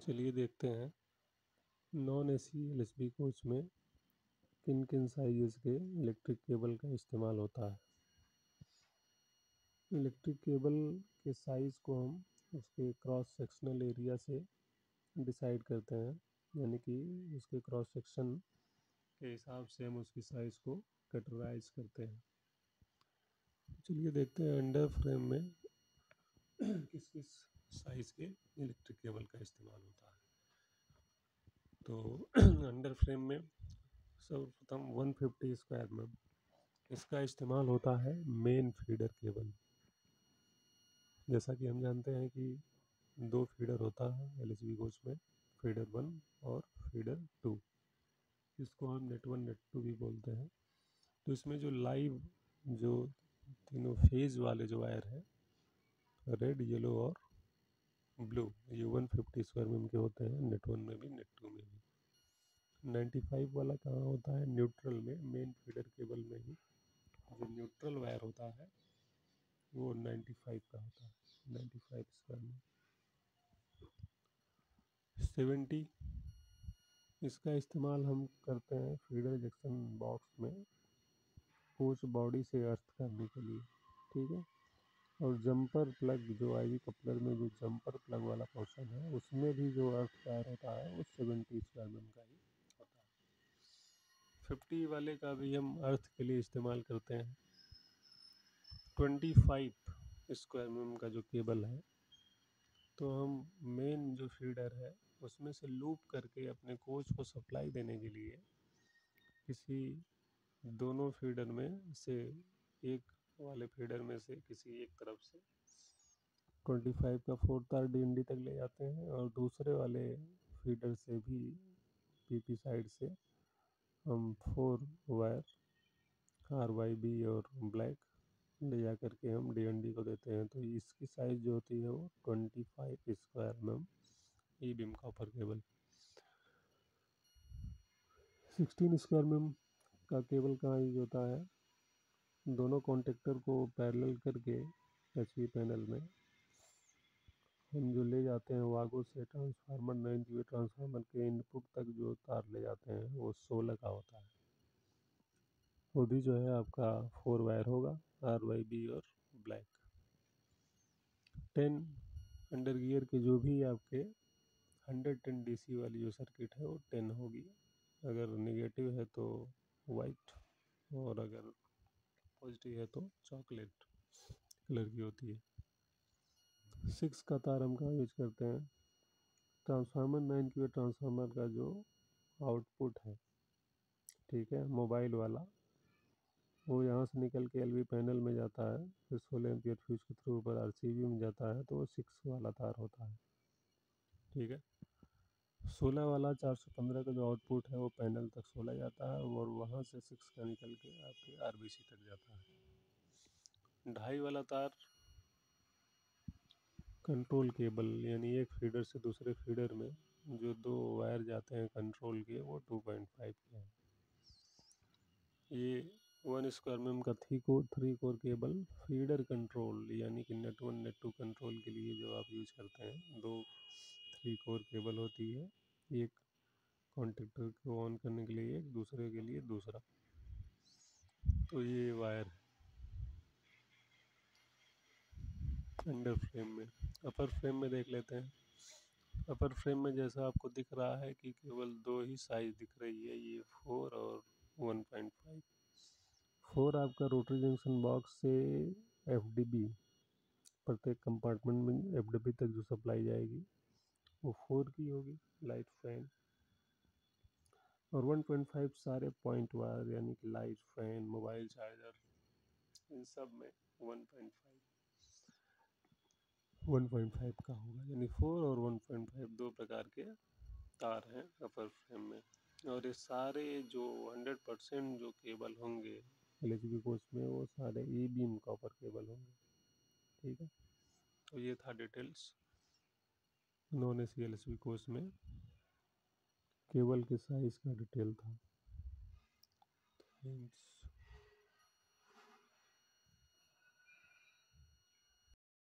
चलिए देखते हैं नॉन एसी एलएसबी कोच में किन किन साइजेस के इलेक्ट्रिक केबल का इस्तेमाल होता है। इलेक्ट्रिक केबल के साइज़ को हम उसके क्रॉस सेक्शनल एरिया से डिसाइड करते हैं, यानी कि उसके क्रॉस सेक्शन के हिसाब से हम उसकी साइज़ को कैटेगराइज करते हैं। चलिए देखते हैं अंडर फ्रेम में किस किस साइज़ के इलेक्ट्रिक केबल का इस्तेमाल होता है। तो अंडर फ्रेम में सर्वप्रथम 150 स्क्वायर में इसका इस्तेमाल होता है मेन फीडर केबल। जैसा कि हम जानते हैं कि दो फीडर होता है एलएसबी कोच में, फीडर 1 और फीडर 2, इसको हम नेट 1 नेट 2 भी बोलते हैं। तो इसमें जो लाइव जो तीनों फेज वाले जो वायर है, रेड, येलो और ब्लू, ये 150 स्क्वायर में के होते हैं, नेट 1 में भी नेट 2 में भी। 95 वाला कहाँ होता है? न्यूट्रल में, मेन फीडर केबल में ही जो न्यूट्रल वायर होता है वो 95 का होता है, 95 स्क्वायर में। 70 इसका इस्तेमाल हम करते हैं फीडर जंक्शन बॉक्स में कोच बॉडी से अर्थ करने के लिए, ठीक है। और जंपर प्लग जो आईवी कपलर में जो जंपर प्लग वाला पोर्शन है उसमें भी जो अर्थ वायर होता है वो 70 स्क्वायर में का ही होता है। 50 वाले का भी हम अर्थ के लिए इस्तेमाल करते हैं। 25 स्क्वायर में का जो केबल है, तो हम मेन जो फीडर है उसमें से लूप करके अपने कोच को सप्लाई देने के लिए किसी दोनों फीडर में से एक वाले फीडर में से किसी एक तरफ से 25 का 4 तार डीएनडी तक ले जाते हैं और दूसरे वाले फीडर से भी पीपी साइड से हम 4 वायर आरवाईबी और ब्लैक ले जा करके हम डीएनडी को देते हैं। तो इसकी साइज़ जो होती है वो 25 स्क्वायर में ई बीम कॉपर केबल। 16 स्क्वायर में का केबल कहाँ यूज होता है? दोनों कॉन्टेक्टर को पैरेलल करके एचवी पैनल में हम जो ले जाते हैं वागो से ट्रांसफार्मर 9 kV ट्रांसफार्मर के इनपुट तक जो तार ले जाते हैं वो 16 का होता है। वो भी जो है आपका 4 वायर होगा, आरवाईबी और ब्लैक। 10 अंडर गियर के जो भी आपके 110 डीसी वाली जो सर्किट है वो 10 होगी। अगर नेगेटिव है तो वाइट और अगर पॉजिटिव है तो चॉकलेट कलर की होती है। 6 का तार हम कहाँ यूज करते हैं? ट्रांसफार्मर 9 kV ट्रांसफार्मर का जो आउटपुट है, ठीक है, मोबाइल वाला, वो यहाँ से निकल के एलवी पैनल में जाता है, फिर 16 एम्पियर फ्यूज के थ्रू ऊपर आरसीबी में जाता है, तो वो 6 वाला तार होता है, ठीक है। 16 वाला 415 का जो आउटपुट है वो पैनल तक 16 जाता है और वहाँ से 6 का निकल के आपके आरबीसी तक जाता है। 2.5 वाला तार कंट्रोल केबल, यानी एक फीडर से दूसरे फीडर में जो दो वायर जाते हैं कंट्रोल के, वो 2.5 के हैं। ये 1 स्क्वायर में का 3 कोर केबल फीडर कंट्रोल, यानी कि नेट 1 नेट 2 कंट्रोल के लिए जो आप यूज करते हैं, दो 3 कोर केबल होती है, एक कॉन्टेक्टर को ऑन करने के लिए एक, दूसरे के लिए दूसरा। तो ये वायर अंडर फ्रेम में। अपर फ्रेम में देख लेते हैं। अपर फ्रेम में जैसा आपको दिख रहा है कि केवल दो ही साइज दिख रही है, ये 4 और 1.5। 4 आपका रोटरी जंक्शन बॉक्स से एफडीबी, प्रत्येक कंपार्टमेंट में एफडीबी तक जो सप्लाई जाएगी वो 4 की होगी, लाइट फैन। और 1.5 सारे पॉइंट वायर, यानी कि लाइट फैन, मोबाइल चार्जर, इन सब में 1.5 का होगा, यानी 4 और 1.5 दो प्रकार के तार हैं अपर फ्रेम में। और ये सारे जो 100% जो केबल होंगे एलएचबी कोच में वो सारे ई बीम कॉपर केबल होंगे, ठीक है। तो ये था details non AC LHB coach में केबल के साइज का डिटेल था। थैंक्स।